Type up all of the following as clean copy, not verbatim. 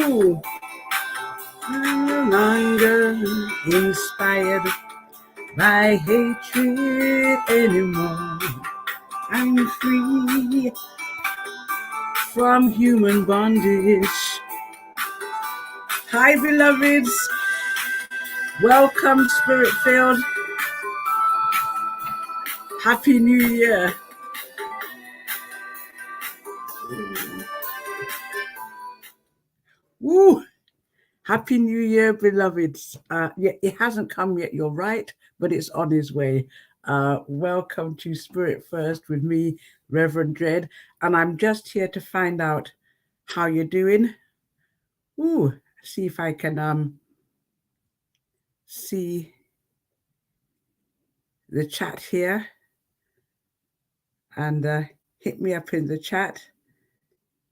Ooh, I'm no longer inspired by hatred anymore. I'm free from human bondage. Hi, beloveds. Welcome, Spirit-filled. Happy New Year. Woo! Happy New Year, beloveds. Yeah, it hasn't come yet, you're right, but it's on its way. Welcome to Spirit First with me, Reverend Dread, and I'm just here to find out how you're doing. Ooh, see if I can see the chat here, and hit me up in the chat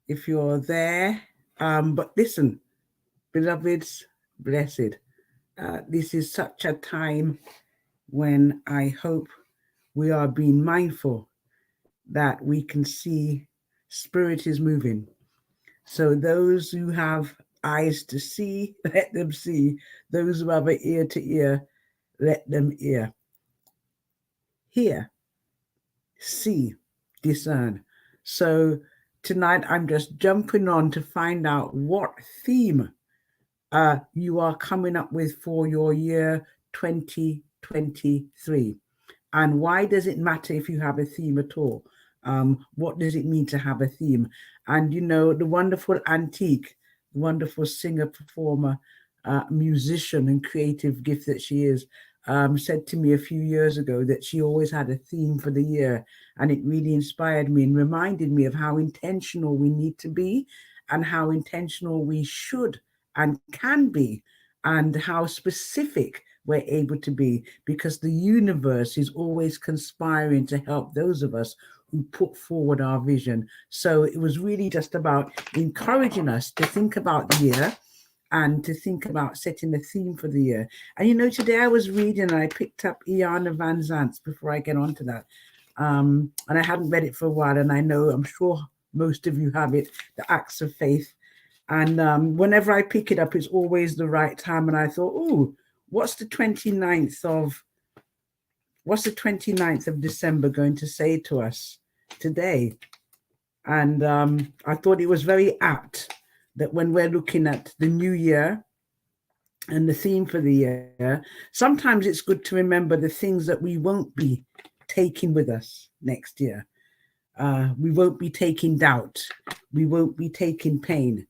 if you're there. But listen, beloveds, blessed. This is such a time when I hope we are being mindful that we can see Spirit is moving. So those who have eyes to see, let them see. Those who have an ear to ear, let them hear. Hear, see, discern. So tonight I'm just jumping on to find out what theme you are coming up with for your year 2023. And why does it matter if you have a theme at all? What does it mean to have a theme? And, you know, the wonderful Antique, the wonderful singer, performer, musician and creative gift that she is, said to me a few years ago that she always had a theme for the year. And it really inspired me and reminded me of how intentional we need to be and how intentional we should and can be, and how specific we're able to be, because the universe is always conspiring to help those of us who put forward our vision. So it was really just about encouraging us to think about the year and to think about setting the theme for the year. And you know, today I was reading and I picked up Iana Van Zant's before I get on to that. And I hadn't read it for a while, and I know, I'm sure most of you have it, The Acts of Faith. And whenever I pick it up, it's always the right time. And I thought, oh, what's the 29th of December going to say to us today? And I thought it was very apt that when we're looking at the new year and the theme for the year, sometimes it's good to remember the things that we won't be taking with us next year. We won't be taking doubt. We won't be taking pain.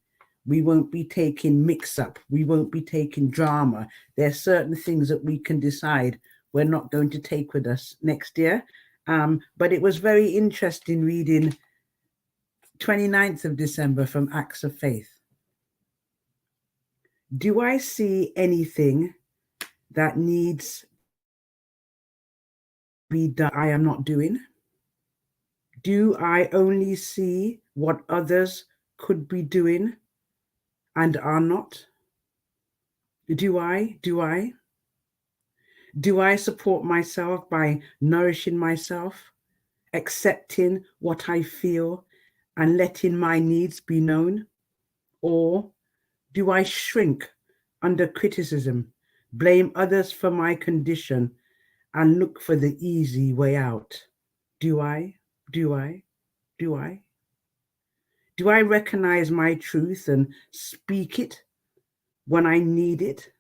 We won't be taking mix-up. We won't be taking drama. There are certain things that we can decide we're not going to take with us next year. But it was very interesting reading 29th of December from Acts of Faith. Do I see anything that needs to be done I am not doing? Do I only see what others could be doing and are not? Do I support myself by nourishing myself, accepting what I feel and letting my needs be known? Or do I shrink under criticism, blame others for my condition and look for the easy way out? Do I recognize my truth and speak it when I need it?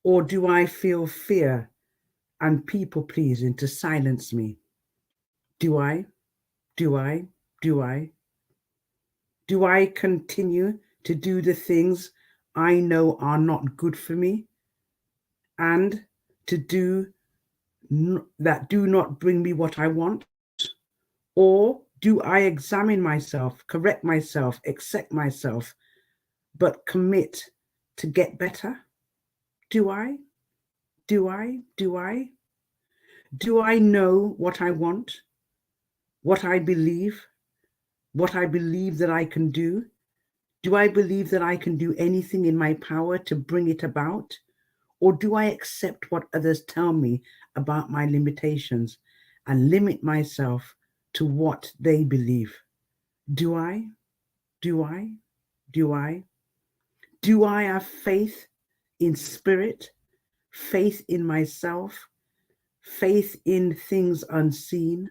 Or do I feel fear and people pleasing to silence me? Do I continue to do the things I know are not good for me and to do that do not bring me what I want? Or do I examine myself, correct myself, accept myself, but commit to get better? Do I know what I want, what I believe that I can do? Do I believe that I can do anything in my power to bring it about? Or do I accept what others tell me about my limitations and limit myself to what they believe? Do I? Do I have faith in spirit, faith in myself, faith in things unseen?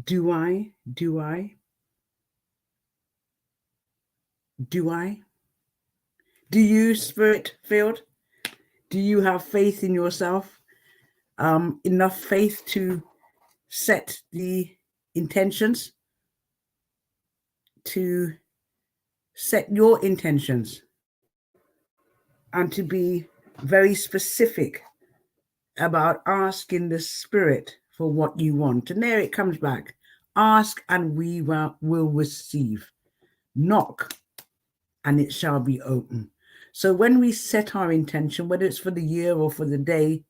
Do I? Do I? Do I? Do you, Spirit-filled? Do you have faith in yourself? Enough faith to set the intentions, to set your intentions, and to be very specific about asking the Spirit for what you want. And there it comes back. Ask and we will receive. Knock and it shall be open. So when we set our intention, whether it's for the year or for the day,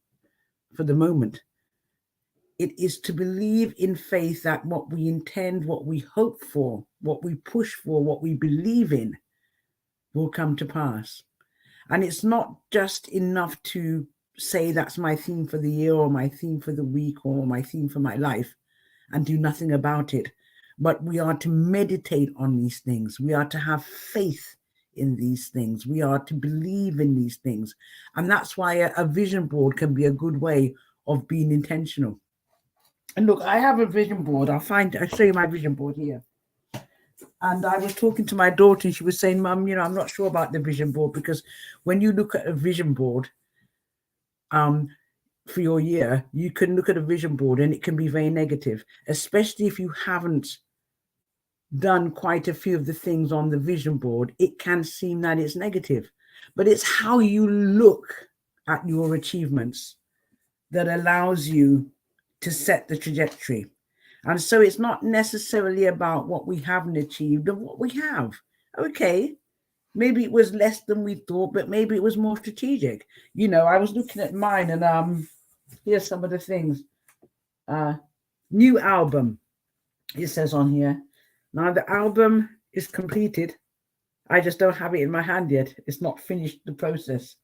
for the moment, it is to believe in faith that what we intend, what we hope for, what we push for, what we believe in will come to pass. And it's not just enough to say that's my theme for the year or my theme for the week or my theme for my life and do nothing about it. But we are to meditate on these things. We are to have faith in these things. We are to believe in these things. And that's why a vision board can be a good way of being intentional. And look, I have a vision board. I'll show you my vision board here. And I was talking to my daughter and she was saying, Mum, I'm not sure about the vision board, because when you look at a vision board for your year, you can look at a vision board and it can be very negative, especially if you haven't done quite a few of the things on the vision board. It can seem that it's negative, but it's how you look at your achievements that allows you to set the trajectory. And so it's not necessarily about what we haven't achieved and what we have. Okay, maybe it was less than we thought, but maybe it was more strategic. I was looking at mine and here's some of the things. New album, it says on here. Now the album is completed. I just don't have it in my hand yet. It's not finished the process.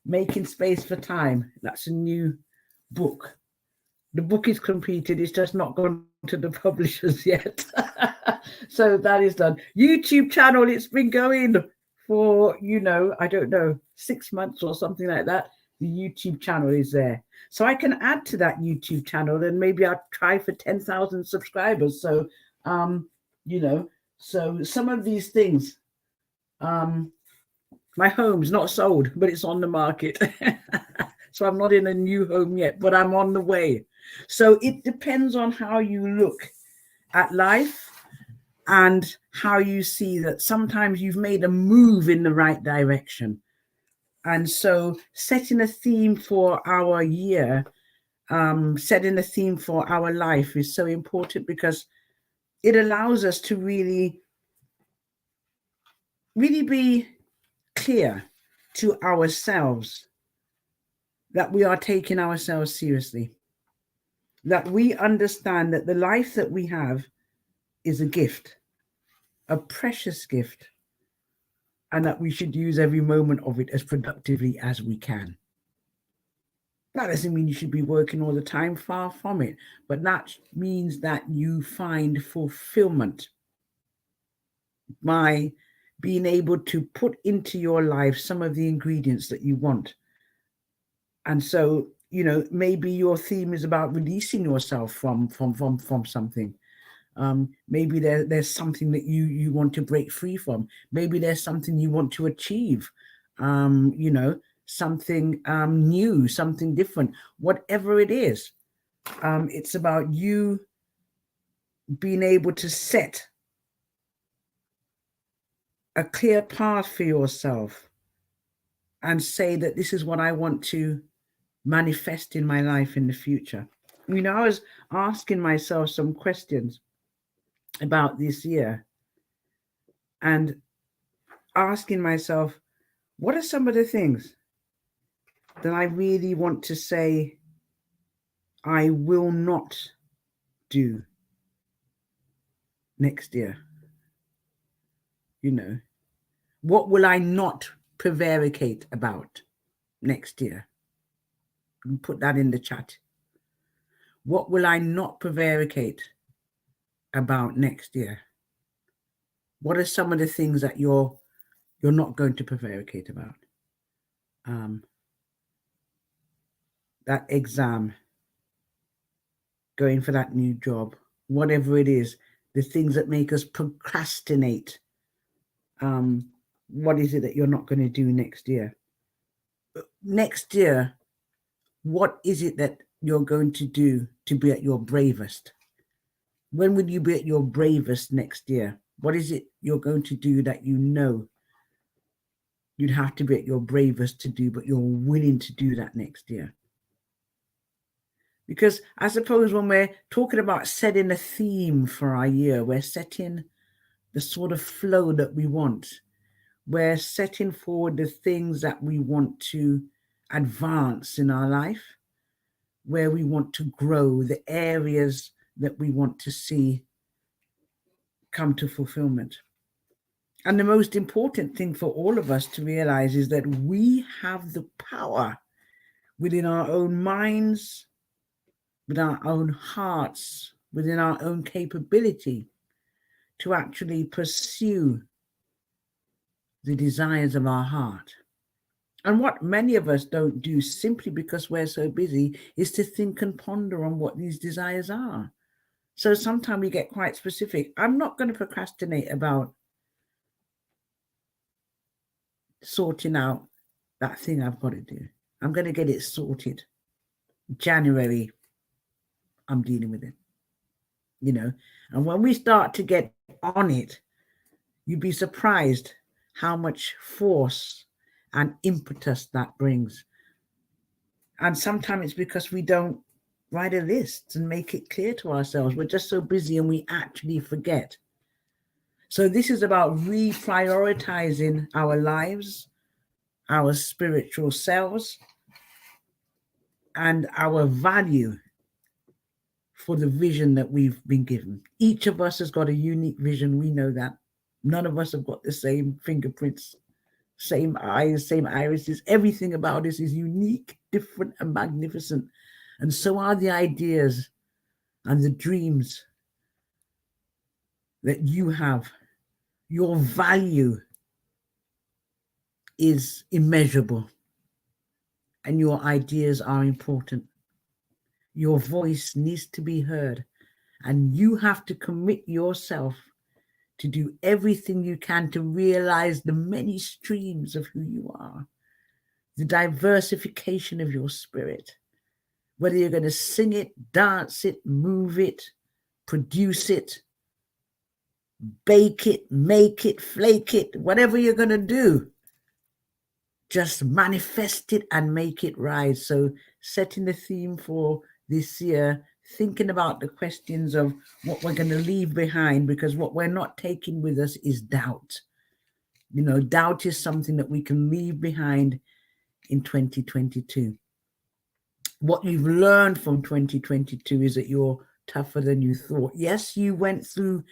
Making Space for Time. That's a new book. The book is completed. It's just not gone to the publishers yet. So that is done. YouTube channel. It's been going for, I don't know, 6 months or something like that. The YouTube channel is there. So I can add to that YouTube channel and maybe I'll try for 10,000 subscribers. So, so some of these things, my home's not sold, but it's on the market. So I'm not in a new home yet, but I'm on the way. So it depends on how you look at life and how you see that sometimes you've made a move in the right direction. And so setting a theme for our year, setting a theme for our life is so important, because it allows us to really be clear to ourselves that we are taking ourselves seriously, that we understand that the life that we have is a gift, a precious gift, and that we should use every moment of it as productively as we can. That doesn't mean you should be working all the time, far from it, but that means that you find fulfillment by being able to put into your life some of the ingredients that you want. And so, maybe your theme is about releasing yourself from something. Maybe there's something that you want to break free from. Maybe there's something you want to achieve, something new, something different, whatever it is. It's about you being able to set a clear path for yourself and say that this is what I want to manifest in my life in the future. I was asking myself some questions about this year and asking myself, what are some of the things that I really want to say I will not do next year? What will I not prevaricate about next year? Put that in the chat. What will I not prevaricate about next year? What are some of the things that you're you're not going to prevaricate about. That exam, going for that new job, whatever it is, the things that make us procrastinate. What is it that you're not going to do next year? Next year, what is it that you're going to do to be at your bravest? When will you be at your bravest next year? What is it you're going to do that you know you'd have to be at your bravest to do, but you're willing to do that next year? Because I suppose when we're talking about setting a theme for our year, we're setting the sort of flow that we want. We're setting forward the things that we want to advance in our life, where we want to grow, the areas that we want to see come to fulfillment. And the most important thing for all of us to realize is that we have the power within our own minds, with our own hearts, within our own capability to actually pursue the desires of our heart. And what many of us don't do, simply because we're so busy, is to think and ponder on what these desires are. So sometimes we get quite specific. I'm not going to procrastinate about sorting out that thing I've got to do. I'm going to get it sorted. January, I'm dealing with it. You know, and when we start to get on it, you'd be surprised how much force and impetus that brings. And sometimes it's because we don't write a list and make it clear to ourselves. We're just so busy and we actually forget. So this is about reprioritizing our lives, our spiritual selves, and our value for the vision that we've been given. Each of us has got a unique vision. We know that. None of us have got the same fingerprints, same eyes, same irises. Everything about us is unique, different, and magnificent. And so are the ideas and the dreams that you have. Your value is immeasurable, and your ideas are important. Your voice needs to be heard, and you have to commit yourself to do everything you can to realize the many streams of who you are, the diversification of your spirit, whether you're going to sing it, dance it, move it, produce it, bake it, make it, flake it, whatever you're going to do, just manifest it and make it rise. So setting the theme for this year, thinking about the questions of what we're going to leave behind, because what we're not taking with us is doubt. You know, doubt is something that we can leave behind in 2022. What you've learned from 2022 is that you're tougher than you thought. Yes, you went through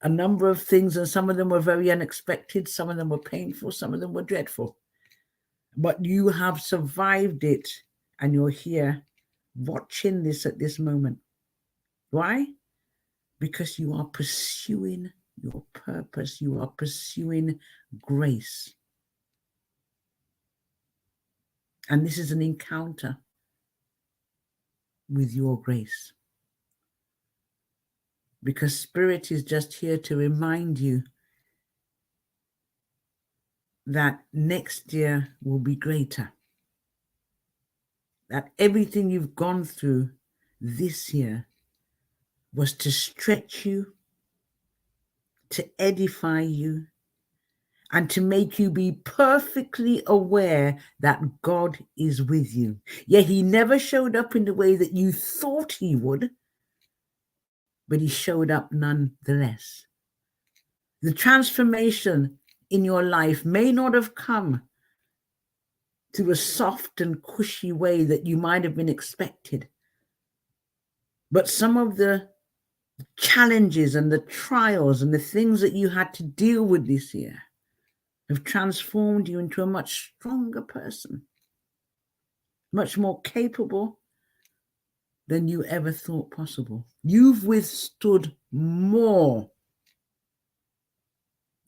a number of things, and some of them were very unexpected. Some of them were painful. Some of them were dreadful. But you have survived it, and you're here watching this at this moment. Why? Because you are pursuing your purpose. You are pursuing grace. And this is an encounter with your grace. Because Spirit is just here to remind you that next year will be greater. That everything you've gone through this year was to stretch you, to edify you, and to make you be perfectly aware that God is with you. Yet he never showed up in the way that you thought he would, but he showed up nonetheless. The transformation in your life may not have come through a soft and cushy way that you might have been expected, but some of the challenges and the trials and the things that you had to deal with this year have transformed you into a much stronger person, much more capable than you ever thought possible. You've withstood more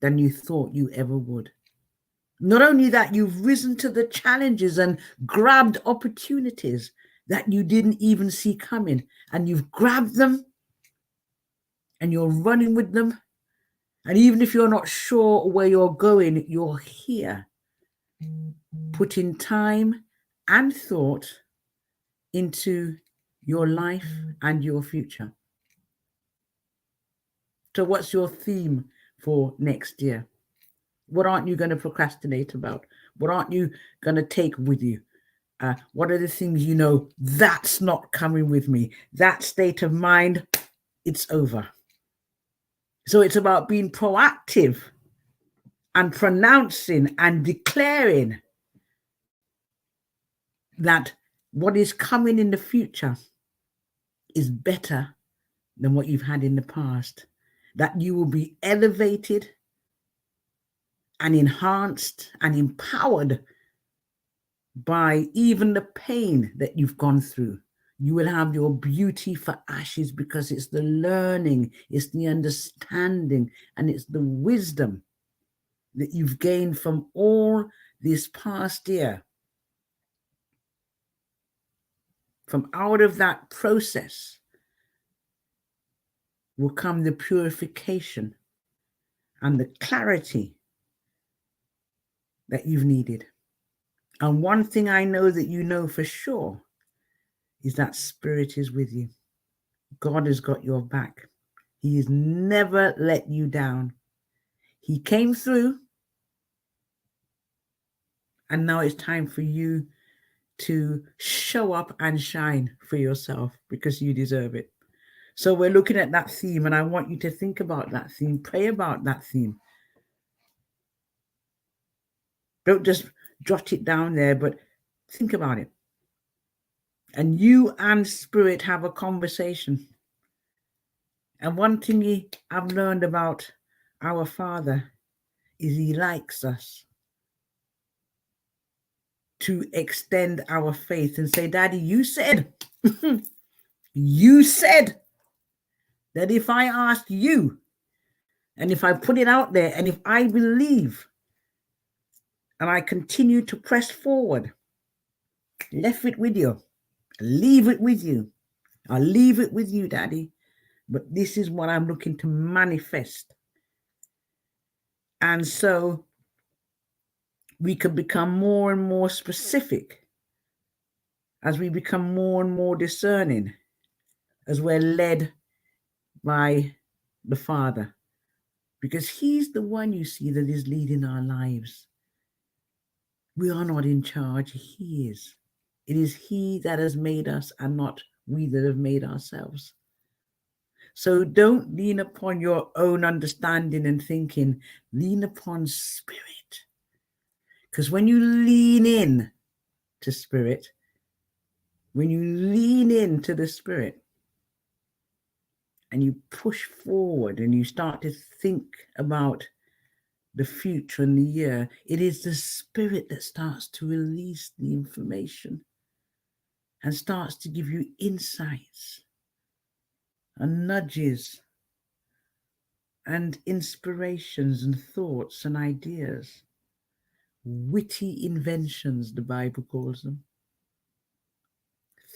than you thought you ever would. Not only that, you've risen to the challenges and grabbed opportunities that you didn't even see coming, and you've grabbed them and you're running with them. And even if you're not sure where you're going, you're here, putting time and thought into your life and your future. So what's your theme for next year? What aren't you going to procrastinate about? What aren't you going to take with you? What are the things you know, that's not coming with me? That state of mind, it's over. So it's about being proactive and pronouncing and declaring that what is coming in the future is better than what you've had in the past, that you will be elevated and enhanced and empowered by even the pain that you've gone through. You will have your beauty for ashes, because it's the learning, it's the understanding, and it's the wisdom that you've gained from all this past year. From out of that process will come the purification and the clarity that you've needed. And one thing I know that you know for sure is that Spirit is with you. God has got your back. He has never let you down. He came through, and now it's time for you to show up and shine for yourself, because you deserve it. So we're looking at that theme, and I want you to think about that theme, pray about that theme. Don't just jot it down there, but think about it. And you and Spirit have a conversation. And one thing I've learned about our Father is He likes us to extend our faith and say, Daddy, you said, you said that if I ask you, and if I put it out there, and if I believe, and I continue to press forward, left it with you, leave it with you. I'll leave it with you, Daddy. But this is what I'm looking to manifest. And so we can become more and more specific as we become more and more discerning, as we're led by the Father, because He's the one, you see, that is leading our lives. We are not in charge. He is. It is He that has made us, and not we that have made ourselves. So don't lean upon your own understanding and thinking. Lean upon Spirit. Because when you lean in to Spirit, when you lean into the Spirit and you push forward and you start to think about the future and the year, it is the Spirit that starts to release the information and starts to give you insights and nudges and inspirations and thoughts and ideas. Witty inventions, the Bible calls them.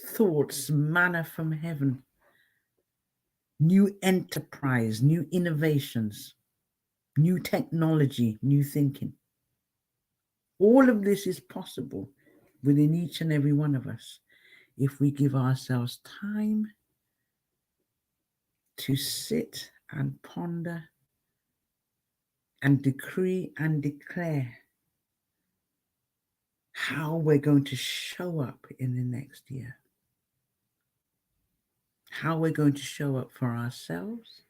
Thoughts, manna from heaven. New enterprise, new innovations, new technology, new thinking. All of this is possible within each and every one of us if we give ourselves time to sit and ponder and decree and declare how we're going to show up in the next year. How we're going to show up for ourselves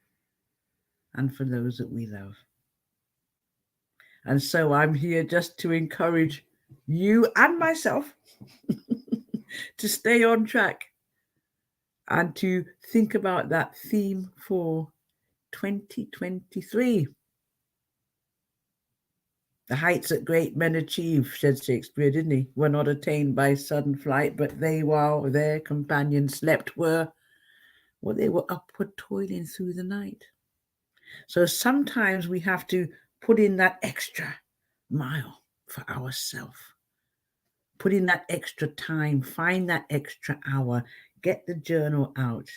and for those that we love. And so I'm here just to encourage you and myself to stay on track and to think about that theme for 2023. The heights that great men achieve, said Shakespeare, didn't he? Were not attained by sudden flight, but they, while their companions slept, were they were upward toiling through the night. So sometimes we have to put in that extra mile. for ourselves. Put in that extra time, find that extra hour, get the journal out.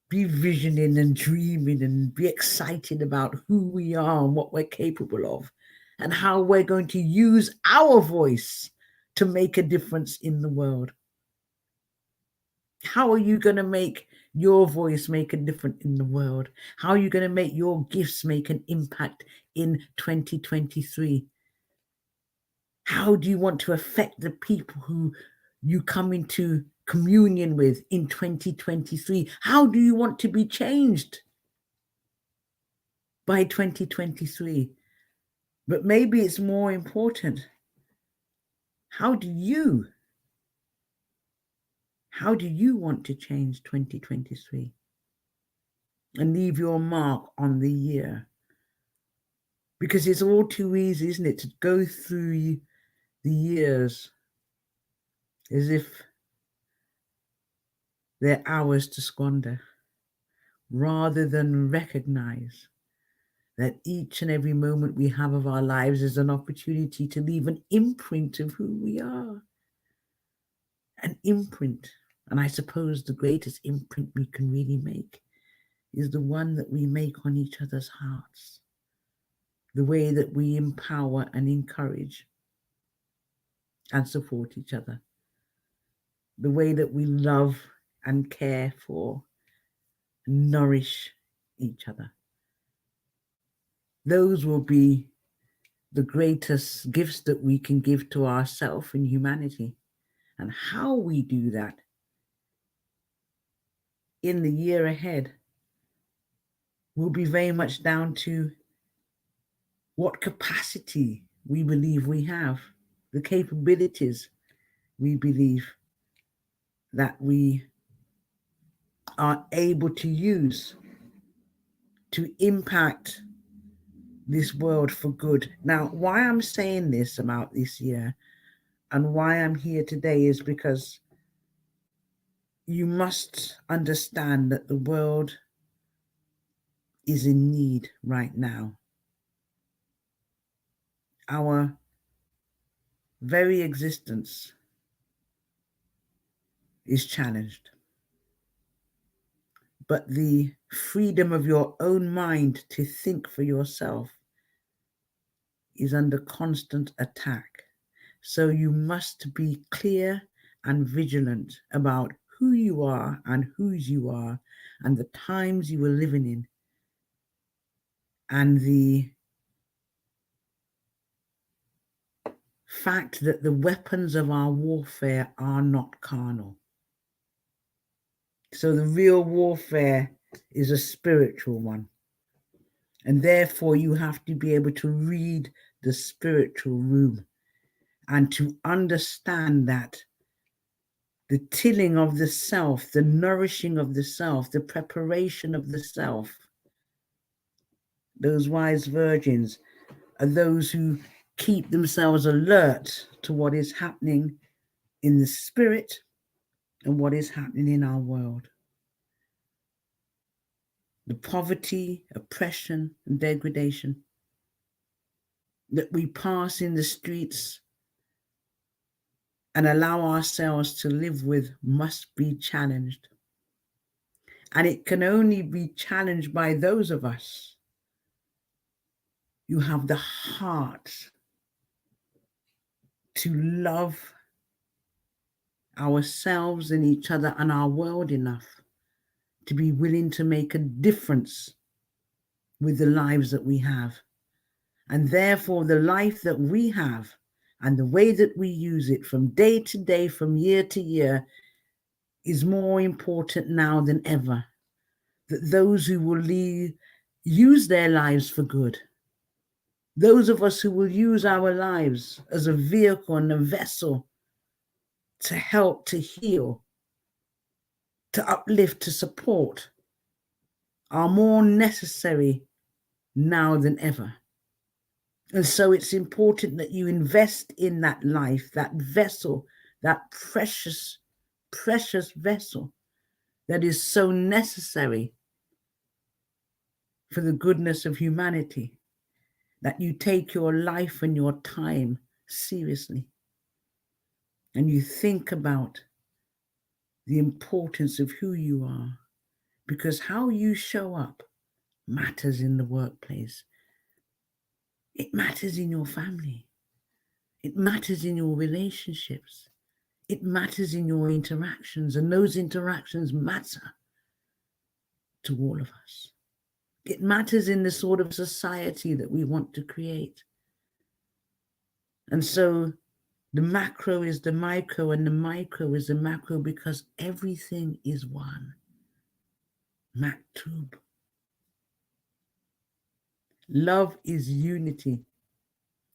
Be visioning and dreaming and be excited about who we are and what we're capable of and how we're going to use our voice to make a difference in the world. How are you going to make your voice make a difference in the world? How are you going to make your gifts make an impact in 2023? How do you want to affect the people who you come into communion with in 2023? How do you want to be changed by 2023? But maybe it's more important. How do you want to change 2023 and leave your mark on the year? Because it's all too easy, isn't it, to go through the years as if they're ours to squander, rather than recognize that each and every moment we have of our lives is an opportunity to leave an imprint of who we are. An imprint. And I suppose the greatest imprint we can really make is the one that we make on each other's hearts. The way that we empower and encourage and support each other. The way that we love and care for, nourish each other. Those will be the greatest gifts that we can give to ourselves and humanity. And how we do that in the year ahead will be very much down to what capacity we believe we have, the capabilities we believe that we are able to use to impact this world for good. Now, why I'm saying this about this year and why I'm here today is because you must understand that the world is in need right now. Our very existence is challenged. But the freedom of your own mind to think for yourself is under constant attack. So you must be clear and vigilant about who you are and whose you are and the times you are living in and the fact that the weapons of our warfare are not carnal. So the real warfare is a spiritual one. And therefore you have to be able to read the spiritual room and to understand that the tilling of the self, the nourishing of the self, the preparation of the self, those wise virgins are those who keep themselves alert to what is happening in the spirit and what is happening in our world. The poverty, oppression, and degradation that we pass in the streets and allow ourselves to live with must be challenged. And it can only be challenged by those of us who have the heart to love ourselves and each other and our world enough to be willing to make a difference with the lives that we have. And therefore, the life that we have and the way that we use it from day to day, from year to year, is more important now than ever. That those who will use their lives for good, those of us who will use our lives as a vehicle and a vessel to help, to heal, to uplift, to support, are more necessary now than ever. And so it's important that you invest in that life, that vessel, that precious, precious vessel that is so necessary for the goodness of humanity. that you take your life and your time seriously, and you think about the importance of who you are, because how you show up matters in the workplace. It matters in your family. It matters in your relationships. It matters in your interactions, and those interactions matter to all of us. It matters in the sort of society that we want to create. And so the macro is the micro, and the micro is the macro, because everything is one. Maktub. Love is unity,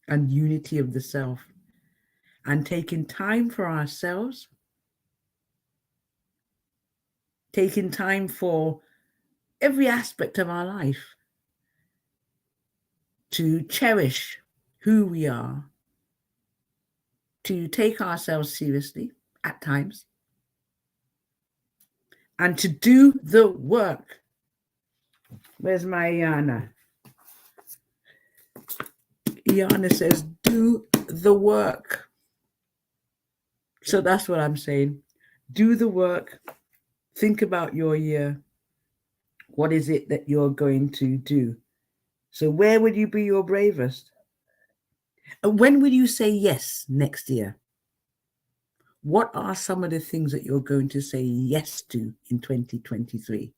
and unity of the self. And taking time for ourselves, taking time for every aspect of our life, to cherish who we are, to take ourselves seriously at times, and to do the work. Where's my Iana? Iana says, do the work. So that's what I'm saying. Do the work. Think about your year. What is it that you're going to do? So where would you be your bravest? And when will you say yes next year? What are some of the things that you're going to say yes to in 2023?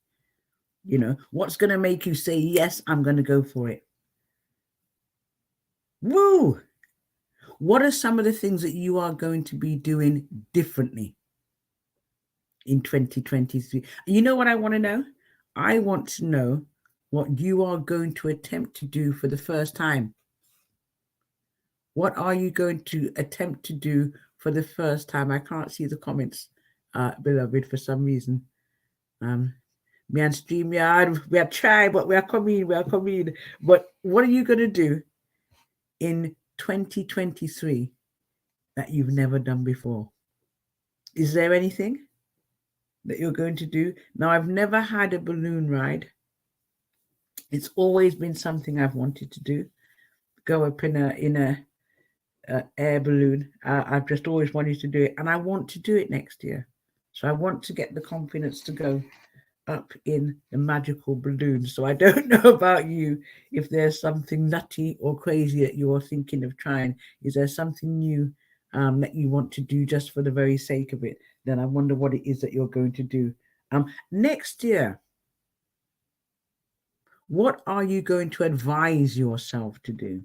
You know, what's going to make you say, yes, I'm going to go for it? Woo! What are some of the things that you are going to be doing differently in 2023? You know what I want to know? I want to know what you are going to attempt to do for the first time. What are you going to attempt to do for the first time? I can't see the comments, beloved, for some reason. Me and StreamYard, we are trying, but we are coming. But what are you going to do in 2023 that you've never done before? Is there anything that you're going to do? Now, I've never had a balloon ride. It's always been something I've wanted to do. Go up in a air balloon. I've just always wanted to do it, and I want to do it next year. So I want to get the confidence to go up in the magical balloon. So I don't know about you, if there's something nutty or crazy that you're thinking of trying. Is there something new that you want to do just for the very sake of it? Then I wonder what it is that you're going to do. Next year, what are you going to advise yourself to do?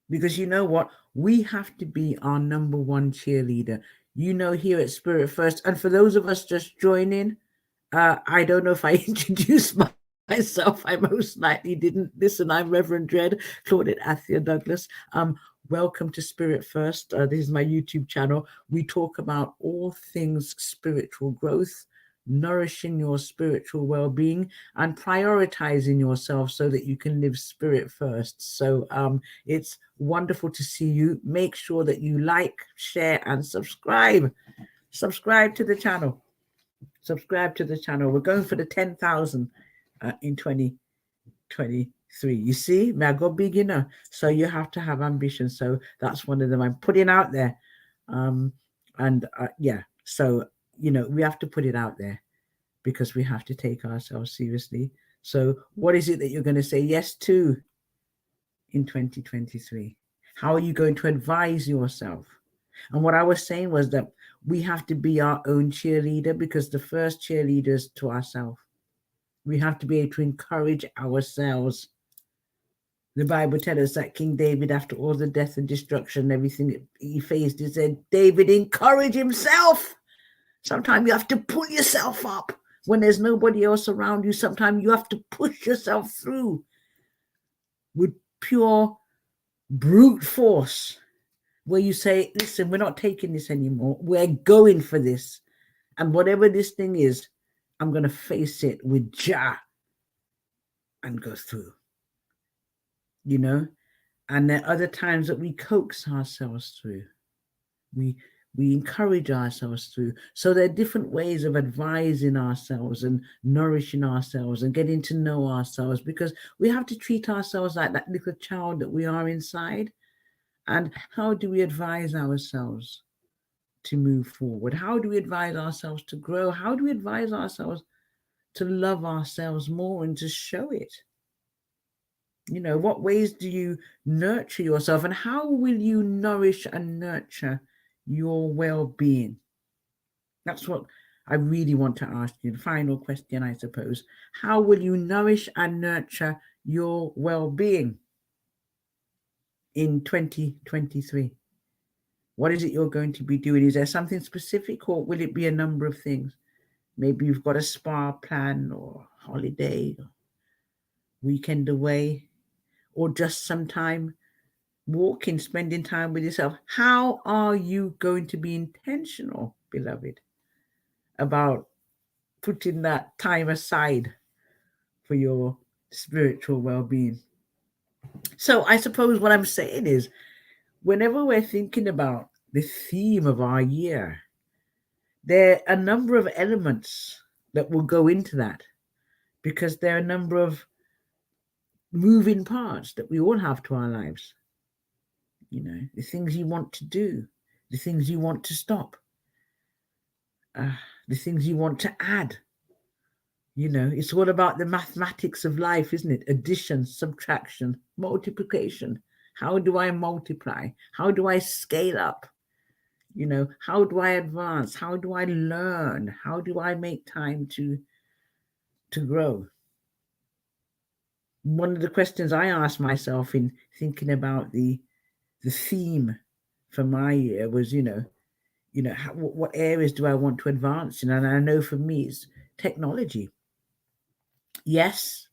Because you know what? We have to be our number one cheerleader. You know, here at Spirit First, and for those of us just joining, I don't know if I introduced myself. I most likely didn't. Listen, I'm Reverend Dread, Claudette Athia Douglas. Welcome to Spirit First. This is my YouTube channel. We talk about all things spiritual growth, nourishing your spiritual well-being, and prioritizing yourself so that you can live spirit first. So it's wonderful to see you. Make sure that you like, share, and subscribe. Subscribe to the channel. Subscribe to the channel. We're going for the 10,000 in 2023. You see, may I go big, you know? So you have to have ambition. So that's one of them I'm putting out there. Yeah, so, you know, we have to put it out there because we have to take ourselves seriously. So what is it that you're going to say yes to in 2023? How are you going to advise yourself? And what I was saying was that we have to be our own cheerleader, because the first cheerleader is to ourselves. We have to be able to encourage ourselves. The Bible tells us that King David, after all the death and destruction, everything he faced, he said, David, encourage himself. Sometimes you have to pull yourself up when there's nobody else around you. Sometimes you have to push yourself through with pure brute force, where you say, listen, we're not taking this anymore. We're going for this. And whatever this thing is, I'm going to face it with Jah and go through, you know? And there are other times that we coax ourselves through. we encourage ourselves through. So there are different ways of advising ourselves and nourishing ourselves and getting to know ourselves, because we have to treat ourselves like that little child that we are inside. And how do we advise ourselves to move forward? How do we advise ourselves to grow? How do we advise ourselves to love ourselves more and to show it? You know, what ways do you nurture yourself, and how will you nourish and nurture your well-being? That's what I really want to ask you. The final question, I suppose. How will you nourish and nurture your well-being in 2023? What is it you're going to be doing? Is there something specific, or will it be a number of things? Maybe you've got a spa plan or holiday, or weekend away, or just some time walking, spending time with yourself. How are you going to be intentional, beloved, about putting that time aside for your spiritual well-being? So I suppose what I'm saying is, whenever we're thinking about the theme of our year, there are a number of elements that will go into that, because there are a number of moving parts that we all have to our lives. You know, the things you want to do, the things you want to stop, the things you want to add. You know, it's all about the mathematics of life, isn't it? Addition, subtraction, multiplication. How do I multiply? How do I scale up? You know, how do I advance? How do I learn? How do I make time to grow? One of the questions I asked myself in thinking about the theme for my year was, what areas do I want to advance in? And I know for me it's technology. Yes,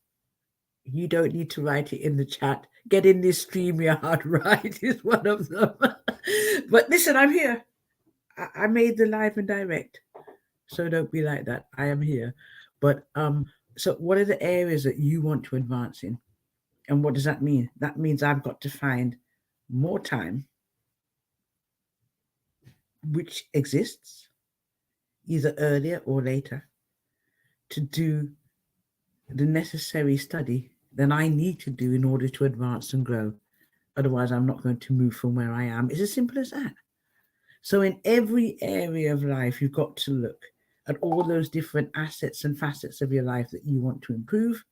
you don't need to write it in the chat. Get in this StreamYard, right? Is one of them. But listen, I'm here. I made the live and direct, so don't be like that. I am here. But so what are the areas that you want to advance in? And what does that mean? That means I've got to find more time, which exists either earlier or later, to do the necessary study that I need to do in order to advance and grow. Otherwise, I'm not going to move from where I am. It's as simple as that. So in every area of life, you've got to look at all those different assets and facets of your life that you want to improve.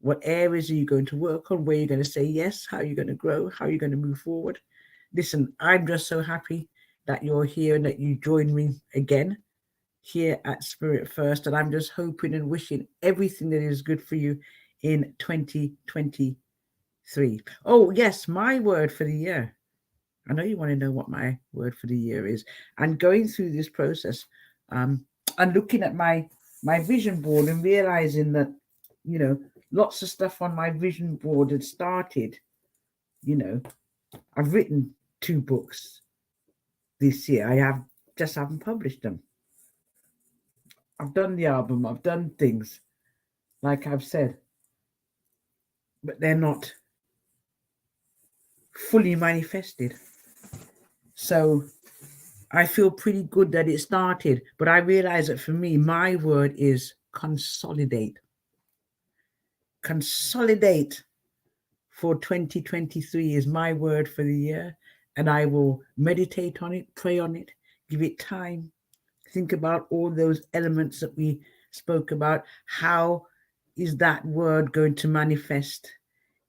What areas are you going to work on? Where you're going to say yes? How are you going to grow? How are you going to move forward? Listen, I'm just so happy that you're here and that you join me again here at Spirit First. And I'm just hoping and wishing everything that is good for you in 2023. Oh, yes, my word for the year. I know you want to know what my word for the year is. And going through this process and looking at my vision board and realizing that, lots of stuff on my vision board had started. I've written 2 books this year. I haven't published them. I've done the album. I've done things, like I've said, but they're not fully manifested. So I feel pretty good that it started, but I realize that for me, my word is consolidate. Consolidate for 2023 is my word for the year, and I will meditate on it, pray on it, give it time, think about all those elements that we spoke about. How is that word going to manifest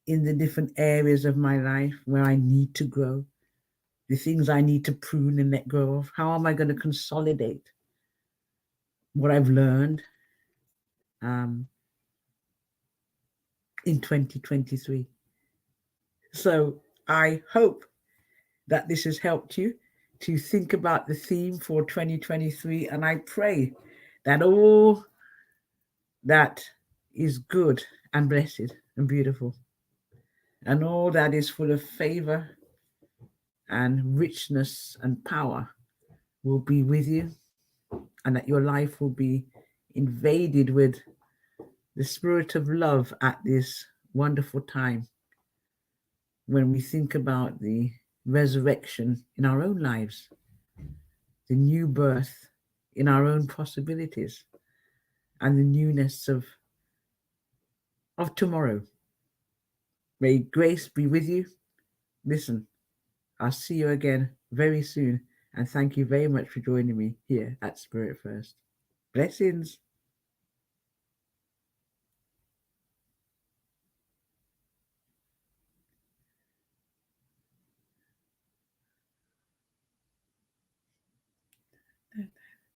in the different areas of my life where I need to grow? The things I need to prune and let go of. How am I going to consolidate what I've learned in 2023? So I hope that this has helped you to think about the theme for 2023. And I pray that all that is good and blessed and beautiful, and all that is full of favor and richness and power will be with you, and that your life will be invaded with the spirit of love at this wonderful time when we think about the resurrection in our own lives the new birth in our own possibilities and the newness of tomorrow. May grace be with you. Listen, I'll see you again very soon. And thank you very much for joining me here at Spirit First. Blessings.